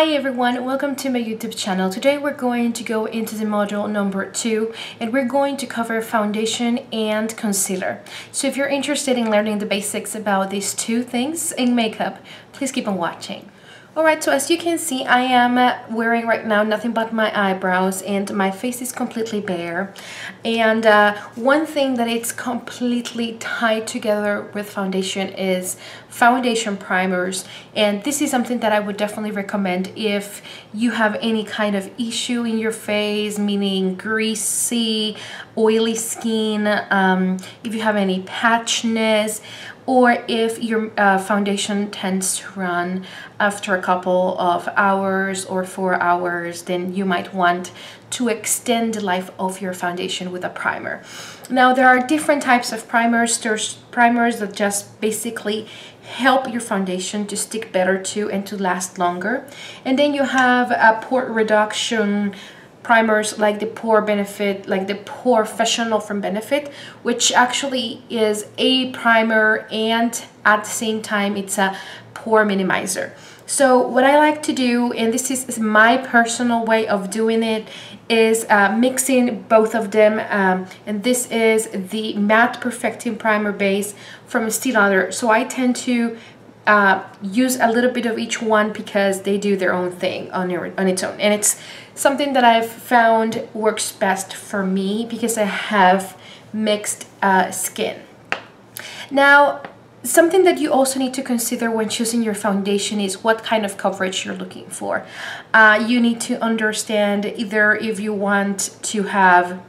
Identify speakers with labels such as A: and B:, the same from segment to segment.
A: Hi everyone, welcome to my YouTube channel. Today we're going to go into the module number 2 and we're going to cover foundation and concealer. So if you're interested in learning the basics about these two things in makeup, please keep on watching. Alright, so as you can see, I am wearing right now nothing but my eyebrows and my face is completely bare. And one thing that it's completely tied together with foundation is foundation primers. And this is something that I would definitely recommend if you have any kind of issue in your face, meaning greasy, oily skin, if you have any patchiness, or if your foundation tends to run after a couple of hours or 4 hours, then you might want to extend the life of your foundation with a primer. Now, there are different types of primers. There's primers that just basically help your foundation to stick better to and to last longer. And then you have a pore reduction primers like the Pore Benefit, like the Professional from Benefit, which actually is a primer and at the same time it's a pore minimizer. So what I like to do, and this is my personal way of doing it, is mixing both of them, and this is the Matte Perfecting Primer Base from Estee Lauder. So I tend to use a little bit of each one because they do their own thing on its own, and it's something that I've found works best for me because I have mixed skin. Now, something that you also need to consider when choosing your foundation is what kind of coverage you're looking for. You need to understand either if you want to have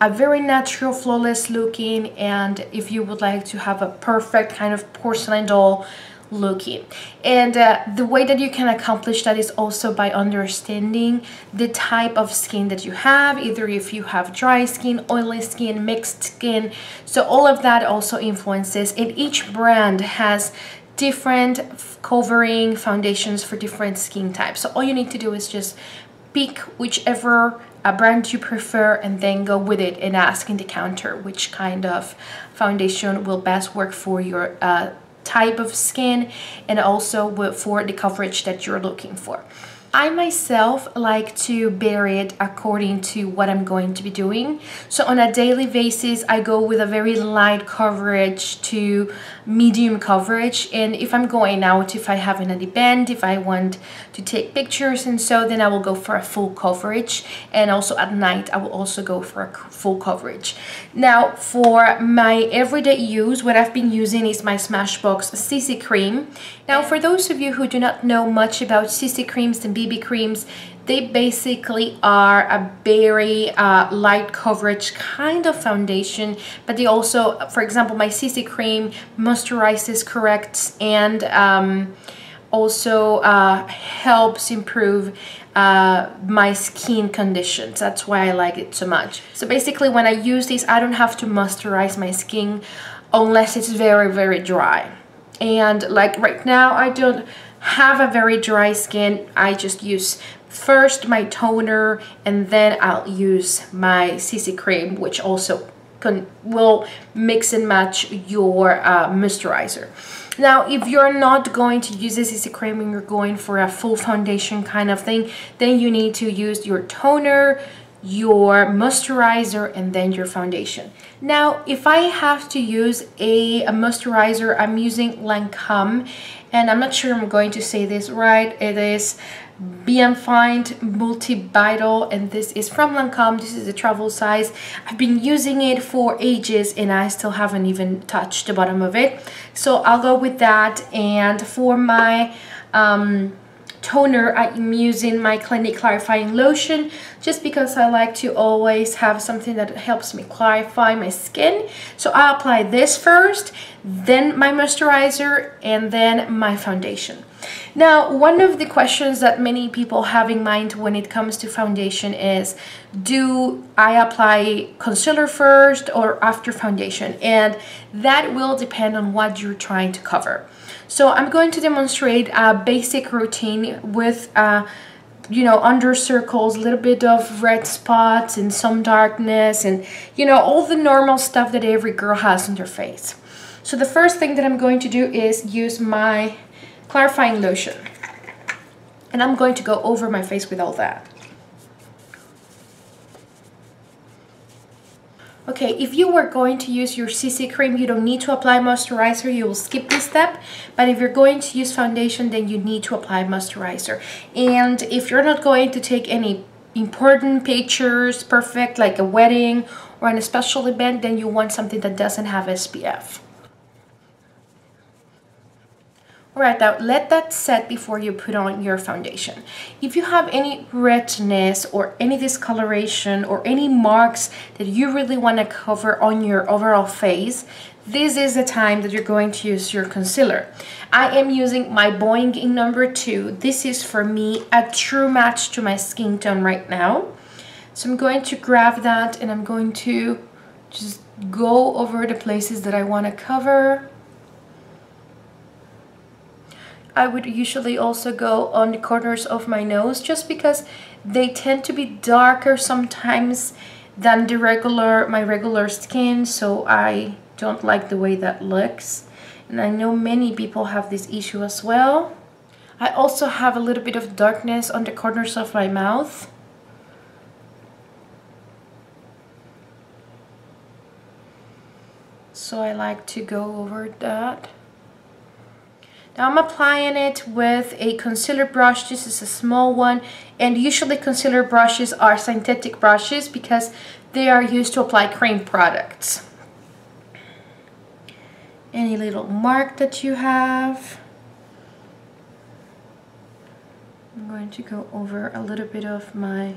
A: a very natural, flawless looking, and if you would like to have a perfect kind of porcelain doll looking. And the way that you can accomplish that is also by understanding the type of skin that you have, either if you have dry skin, oily skin, mixed skin. So all of that also influences, and each brand has different covering foundations for different skin types. So all you need to do is just pick whichever brand you prefer and then go with it and ask in the counter which kind of foundation will best work for your type of skin and also for the coverage that you're looking for. I myself like to vary it according to what I'm going to be doing. So on a daily basis, I go with a very light coverage to medium coverage. And if I'm going out, if I have an event, if I want to take pictures and so, then I will go for a full coverage. And also at night, I will also go for a full coverage. Now, for my everyday use, what I've been using is my Smashbox CC Cream. Now, for those of you who do not know much about CC creams and BB creams, they basically are a very light coverage kind of foundation, but they also, for example, my CC cream moisturizes, corrects, and also helps improve my skin conditions. That's why I like it so much. So basically when I use this, I don't have to moisturize my skin unless it's very, very dry. And like right now, I don't have a very dry skin. I just use first my toner and then I'll use my CC cream, which also will mix and match your moisturizer. Now, if you're not going to use this CC cream and you're going for a full foundation kind of thing, then you need to use your toner, your moisturizer, and then your foundation. Now, if I have to use a moisturizer, I'm using Lancome, and I'm not sure I'm going to say this right. It is Bienfine Multi-Vital, and this is from Lancome. This is a travel size. I've been using it for ages and I still haven't even touched the bottom of it. So I'll go with that. And for my toner, I'm using my Clinique Clarifying Lotion just because I like to always have something that helps me clarify my skin. So I apply this first, then my moisturizer, and then my foundation. Now, one of the questions that many people have in mind when it comes to foundation is, do I apply concealer first or after foundation? And that will depend on what you're trying to cover. So I'm going to demonstrate a basic routine with you know, under circles, a little bit of red spots and some darkness, and you know, all the normal stuff that every girl has on their face. So the first thing that I'm going to do is use my clarifying lotion. And I'm going to go over my face with all that. Okay, if you were going to use your CC cream, you don't need to apply moisturizer. You will skip this step. But if you're going to use foundation, then you need to apply moisturizer. And if you're not going to take any important pictures, perfect, like a wedding or on a special event, then you want something that doesn't have SPF. Alright, now let that set before you put on your foundation. If you have any redness or any discoloration or any marks that you really want to cover on your overall face, this is the time that you're going to use your concealer. I am using my Boing in number 2. This is for me a true match to my skin tone right now. So I'm going to grab that and I'm going to just go over the places that I want to cover. I would usually also go on the corners of my nose just because they tend to be darker sometimes than my regular skin, so I don't like the way that looks. And I know many people have this issue as well. I also have a little bit of darkness on the corners of my mouth. So I like to go over that. Now I'm applying it with a concealer brush. This is a small one, and usually concealer brushes are synthetic brushes because they are used to apply cream products. Any little mark that you have, I'm going to go over a little bit of my...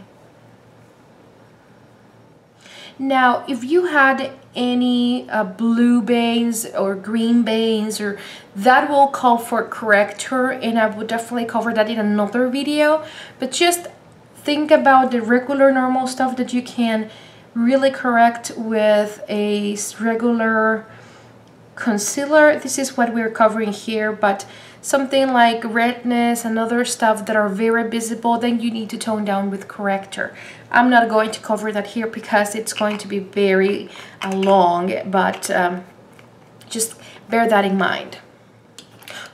A: Now, if you had any blue veins or green veins, or that will call for corrector, and I would definitely cover that in another video. But just think about the regular normal stuff that you can really correct with a regular concealer. This is what we're covering here, but something like redness and other stuff that are very visible, then you need to tone down with corrector. I'm not going to cover that here because it's going to be very long, but just bear that in mind.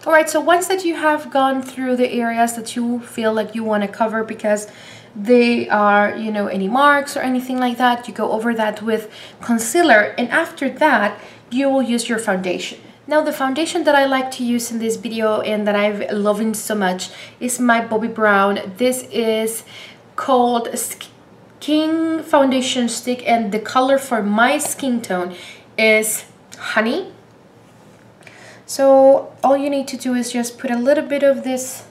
A: Alright, so once that you have gone through the areas that you feel like you want to cover because they are, you know, any marks or anything like that, you go over that with concealer, and after that you will use your foundation. Now the foundation that I like to use in this video and that I've loved so much is my Bobbi Brown. This is called Skin Foundation Stick, and the color for my skin tone is Honey. So all you need to do is just put a little bit of this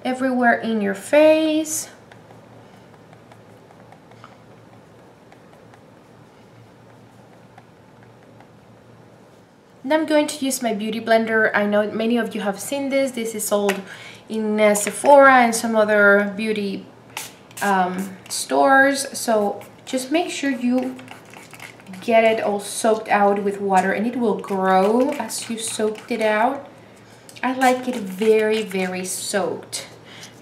A: everywhere in your face. And I'm going to use my beauty blender. I know many of you have seen this. This is sold in Sephora and some other beauty stores. So just make sure you get it all soaked out with water, and it will grow as you soaked it out. I like it very, very soaked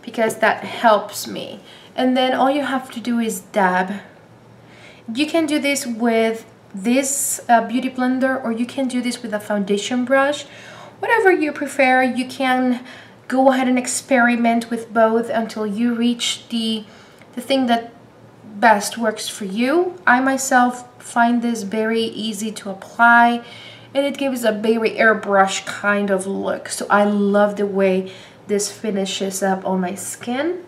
A: because that helps me. And then all you have to do is dab. You can do this with this beauty blender, or you can do this with a foundation brush. Whatever you prefer, you can go ahead and experiment with both until you reach the thing that best works for you. I myself find this very easy to apply, and it gives a very airbrush kind of look. So I love the way this finishes up on my skin.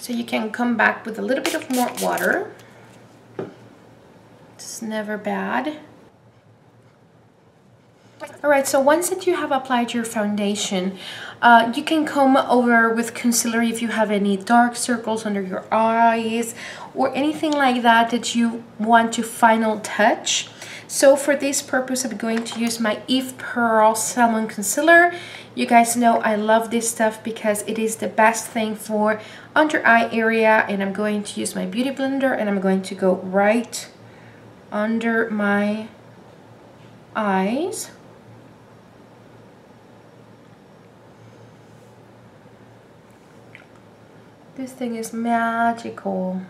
A: So you can come back with a little bit of more water. It's never bad. Alright, so once that you have applied your foundation, you can come over with concealer if you have any dark circles under your eyes or anything like that that you want to final touch. So for this purpose, I'm going to use my Eve Pearl Salmon Concealer. You guys know I love this stuff because it is the best thing for under eye area, and I'm going to use my beauty blender and I'm going to go right under my eyes. This thing is magical.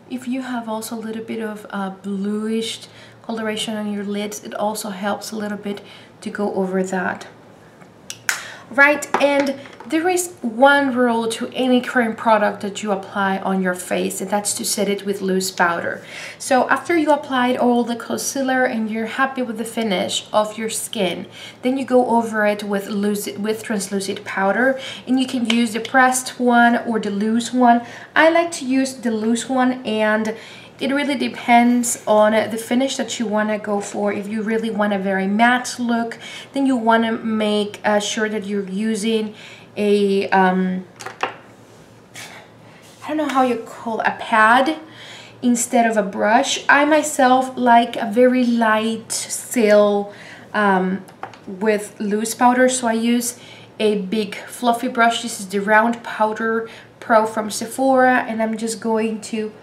A: If if you have also a little bit of bluish coloration on your lids, it also helps a little bit to go over that. Right, and there is one rule to any cream product that you apply on your face, and that's to set it with loose powder. So after you applied all the concealer and you're happy with the finish of your skin, then you go over it with translucent powder, and you can use the pressed one or the loose one. I like to use the loose one, and it really depends on the finish that you want to go for. If you really want a very matte look, then you want to make sure that you're using a I don't know how you call a pad instead of a brush. I myself like a very light seal with loose powder, so I use a big fluffy brush. This is the Round Powder Pro from Sephora, and I'm just going to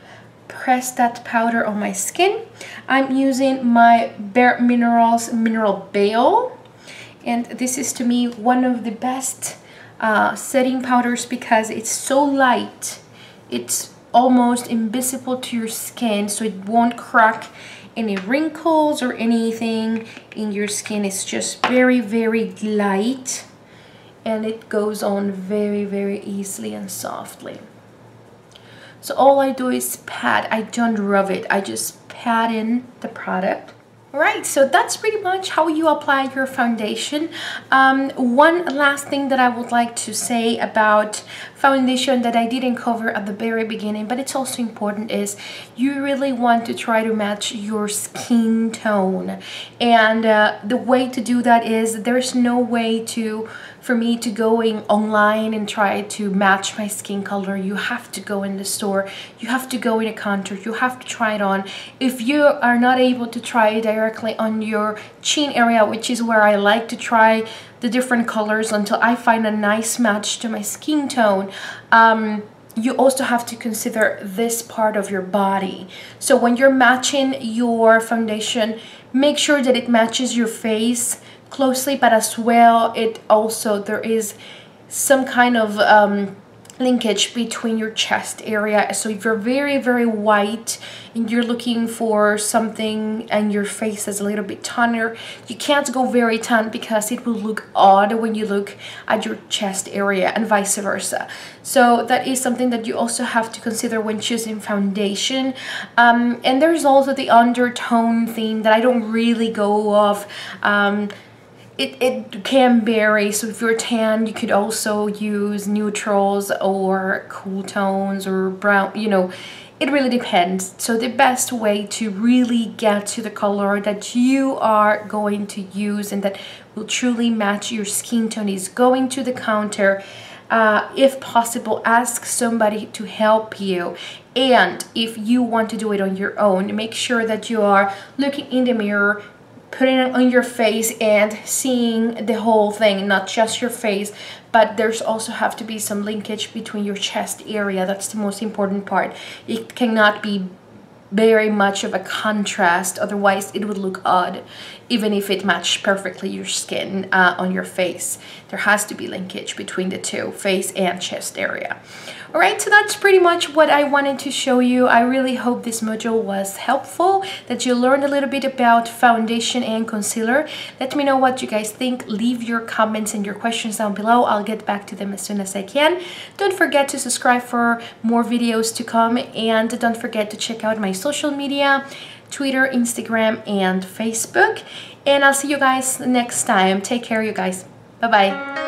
A: press that powder on my skin. I'm using my Bare Minerals Mineral Bale, and this is to me one of the best setting powders because it's so light. It's almost invisible to your skin, so it won't crack any wrinkles or anything in your skin. It's just very, very light, and it goes on very, very easily and softly. So all I do is pat. I don't rub it. I just pat in the product. Alright, so that's pretty much how you apply your foundation. One last thing that I would like to say about foundation that I didn't cover at the very beginning, but it's also important, is you really want to try to match your skin tone. And the way to do that is there's no way for me to going online and try to match my skin color. You have to go in the store, you have to go in a counter, you have to try it on. If you are not able to try it directly on your chin area, which is where I like to try the different colors until I find a nice match to my skin tone, you also have to consider this part of your body. So when you're matching your foundation, make sure that it matches your face closely, but as well there is some kind of linkage between your chest area. So if you're very, very white and you're looking for something and your face is a little bit tanner, you can't go very tan because it will look odd when you look at your chest area, and vice versa. So that is something that you also have to consider when choosing foundation. And there's also the undertone theme that I don't really go off. It can vary. So if you're tan, you could also use neutrals or cool tones or brown, you know, it really depends. So the best way to really get to the color that you are going to use and that will truly match your skin tone is going to the counter. If possible, ask somebody to help you. And if you want to do it on your own, make sure that you are looking in the mirror, putting it on your face and seeing the whole thing, not just your face, but there's also have to be some linkage between your chest area. That's the most important part. It cannot be very much of a contrast, otherwise it would look odd even if it matched perfectly your skin on your face. There has to be linkage between the two, face and chest area. Alright, so that's pretty much what I wanted to show you. I really hope this module was helpful, that you learned a little bit about foundation and concealer. Let me know what you guys think. Leave your comments and your questions down below. I'll get back to them as soon as I can. Don't forget to subscribe for more videos to come, and don't forget to check out my social media, Twitter, Instagram, and Facebook. And I'll see you guys next time. Take care, you guys. Bye-bye.